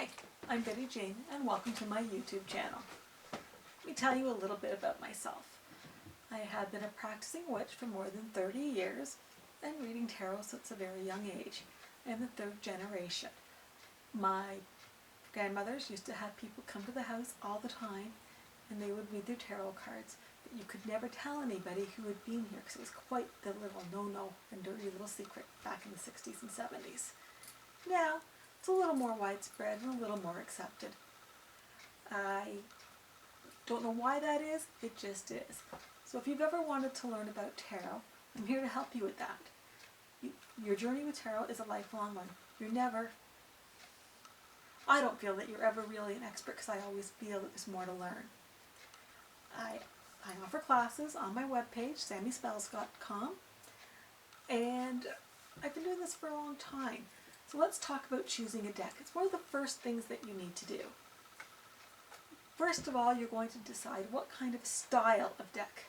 Hi, I'm Betty Jane and welcome to my YouTube channel. Let me tell you a little bit about myself. I have been a practicing witch for more than 30 years and reading tarot since a very young age. I am the third generation. My grandmothers used to have people come to the house all the time and they would read their tarot cards, but you could never tell anybody who had been here because it was quite the little no-no and dirty little secret back in the 60s and 70s. Now, it's a little more widespread and a little more accepted. I don't know why that is, it just is. So if you've ever wanted to learn about tarot, I'm here to help you with that. Your journey with tarot is a lifelong one. I don't feel that you're ever really an expert because I always feel that there's more to learn. I offer classes on my webpage, sammyspells.com, and I've been doing this for a long time. So let's talk about choosing a deck. It's one of the first things that you need to do. First of all, you're going to decide what kind of style of deck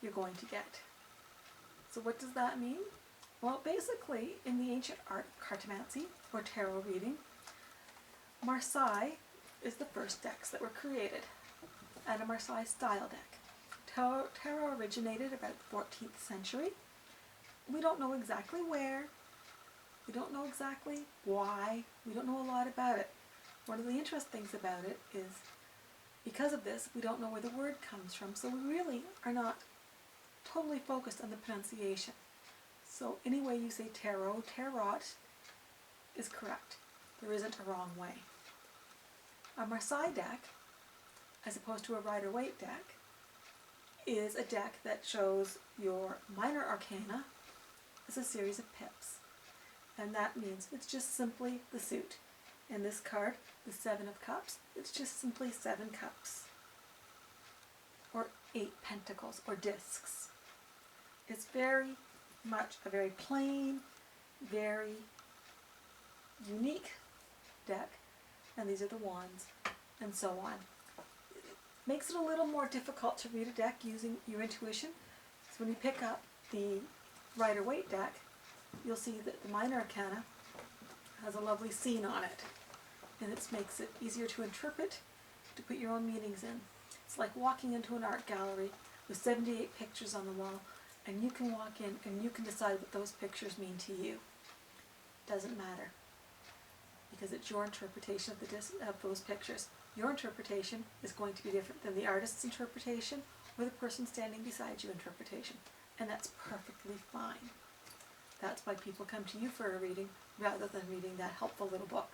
you're going to get. So what does that mean? Well, basically, in the ancient art of cartomancy, or tarot reading, Marseille is the first decks that were created, and a Marseille style deck. Tarot originated about the 14th century. We don't know exactly where. We don't know exactly why. We don't know a lot about it. One of the interesting things about it is, because of this, we don't know where the word comes from, so we really are not totally focused on the pronunciation. So any way you say tarot, tarot is correct. There isn't a wrong way. A Marseille deck, as opposed to a Rider-Waite deck, is a deck that shows your minor arcana as a series of pips. And that means it's just simply the suit. In this card, the 7 of Cups, it's just simply 7 cups. Or 8 pentacles, or discs. It's very much a very plain, very unique deck. And these are the wands, and so on. It makes it a little more difficult to read a deck using your intuition. So when you pick up the Rider-Waite deck, you'll see that the minor arcana has a lovely scene on it, and it makes it easier to interpret, to put your own meanings in. It's like walking into an art gallery with 78 pictures on the wall, and you can walk in and you can decide what those pictures mean to you. Doesn't matter, because it's your interpretation of those pictures. Your interpretation is going to be different than the artist's interpretation or the person standing beside you interpretation, and that's perfectly fine. That's why people come to you for a reading rather than reading that helpful little book.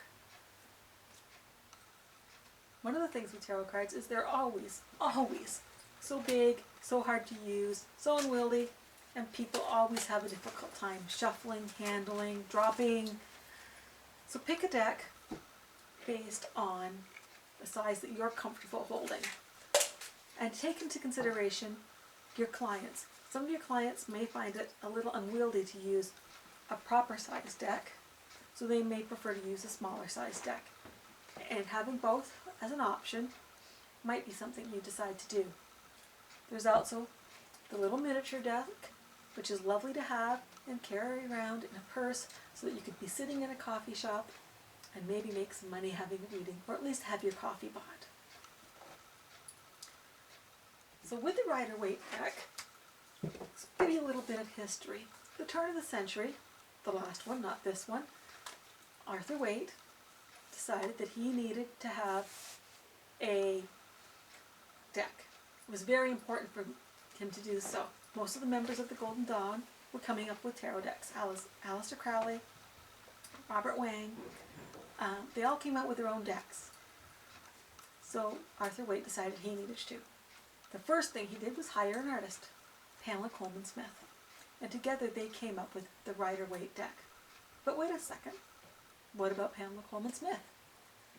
One of the things with tarot cards is they're always so big, so hard to use, so unwieldy, and people always have a difficult time shuffling, handling, dropping. So pick a deck based on the size that you're comfortable holding. And take into consideration your clients. Some of your clients may find it a little unwieldy to use a proper size deck, so they may prefer to use a smaller size deck. And having both as an option might be something you decide to do. There's also the little miniature deck, which is lovely to have and carry around in a purse so that you could be sitting in a coffee shop and maybe make some money having a reading, or at least have your coffee bought. So with the Rider-Waite deck, let's give you a little bit of history. At the turn of the century, the last one, not this one, Arthur Waite decided that he needed to have a deck. It was very important for him to do so. Most of the members of the Golden Dawn were coming up with tarot decks. Aleister Crowley, Robert Wang, they all came out with their own decks. So Arthur Waite decided he needed to. The first thing he did was hire an artist, Pamela Colman Smith, and together they came up with the Rider-Waite deck. But wait a second, what about Pamela Colman Smith?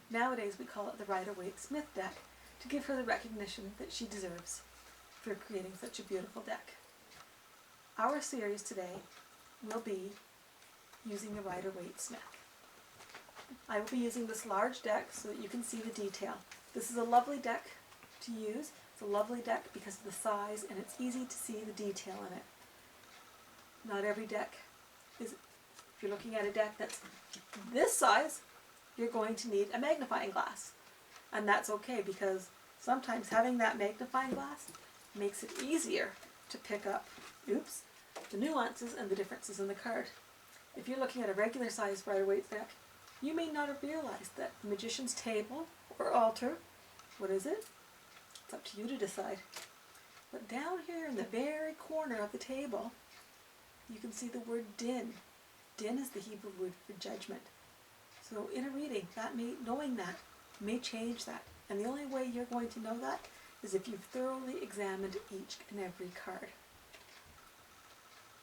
Nowadays we call it the Rider-Waite Smith deck to give her the recognition that she deserves for creating such a beautiful deck. Our series today will be using the Rider-Waite Smith. I will be using this large deck so that you can see the detail. This is a lovely deck to use. It's a lovely deck because of the size, and it's easy to see the detail in it. Not every deck is, if you're looking at a deck that's this size, you're going to need a magnifying glass. And that's okay, because sometimes having that magnifying glass makes it easier to pick up, the nuances and the differences in the card. If you're looking at a regular sized Rider-Waite deck, you may not have realized that the Magician's Table or altar, what is it? It's up to you to decide. But down here in the very corner of the table, you can see the word din. Din is the Hebrew word for judgment. So in a reading, knowing that may change that. And the only way you're going to know that is if you've thoroughly examined each and every card.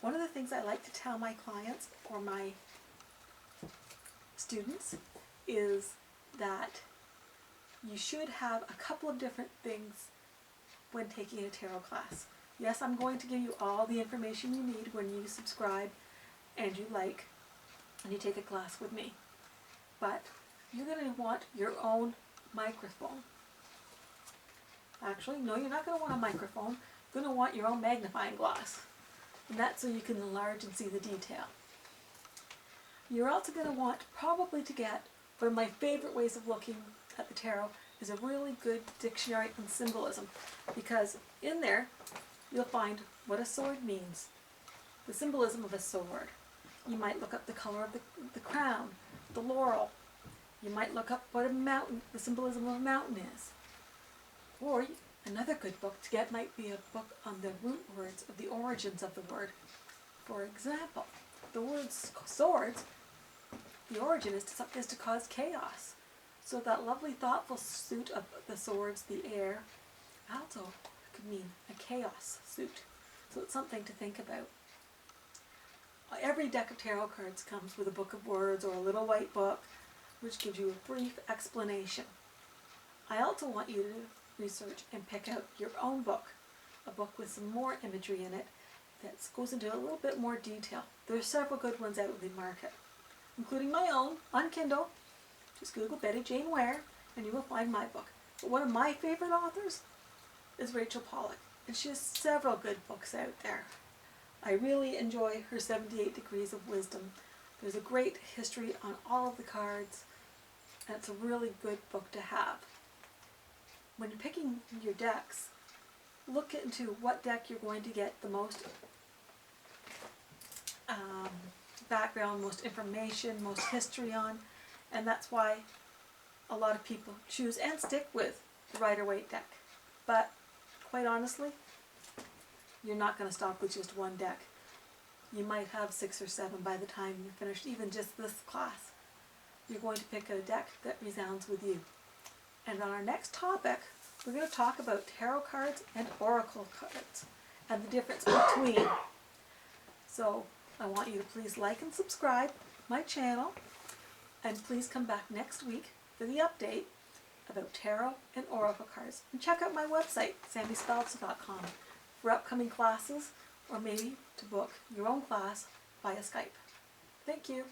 One of the things I like to tell my clients or my students is that you should have a couple of different things when taking a tarot class. Yes, I'm going to give you all the information you need when you subscribe and you take a class with me. But you're going to want your own microphone. Actually, no, you're not going to want a microphone. You're going to want your own magnifying glass. And that's so you can enlarge and see the detail. You're also going to want probably to get, one of my favorite ways of looking at the tarot is a really good dictionary on symbolism, because in there you'll find what a sword means, the symbolism of a sword. You might look up the color of the crown, the laurel. You might look up what the symbolism of a mountain is. Or another good book to get might be a book on the root words of the origins of the word. For example, the word swords, the origin is to cause chaos. So that lovely thoughtful suit of the swords, the air, also could mean a chaos suit. So it's something to think about. Every deck of tarot cards comes with a book of words or a little white book which gives you a brief explanation. I also want you to research and pick out your own book, a book with some more imagery in it that goes into a little bit more detail. There are several good ones out in the market, including my own on Kindle. Just Google Betty Jane Ware and you will find my book. But one of my favorite authors is Rachel Pollack, and she has several good books out there. I really enjoy her 78 Degrees of Wisdom. There's a great history on all of the cards, and it's a really good book to have. When you're picking your decks, look into what deck you're going to get the most background, most information, most history on, and that's why a lot of people choose and stick with the Rider-Waite deck. But quite honestly, you're not going to stop with just one deck. You might have 6 or 7 by the time you're finished, even just this class. You're going to pick a deck that resounds with you. And on our next topic, we're going to talk about tarot cards and oracle cards and the difference between. So I want you to please like and subscribe my channel, and please come back next week for the update about tarot and oracle cards. And check out my website, sammyspelsa.com, for upcoming classes or maybe to book your own class via Skype. Thank you.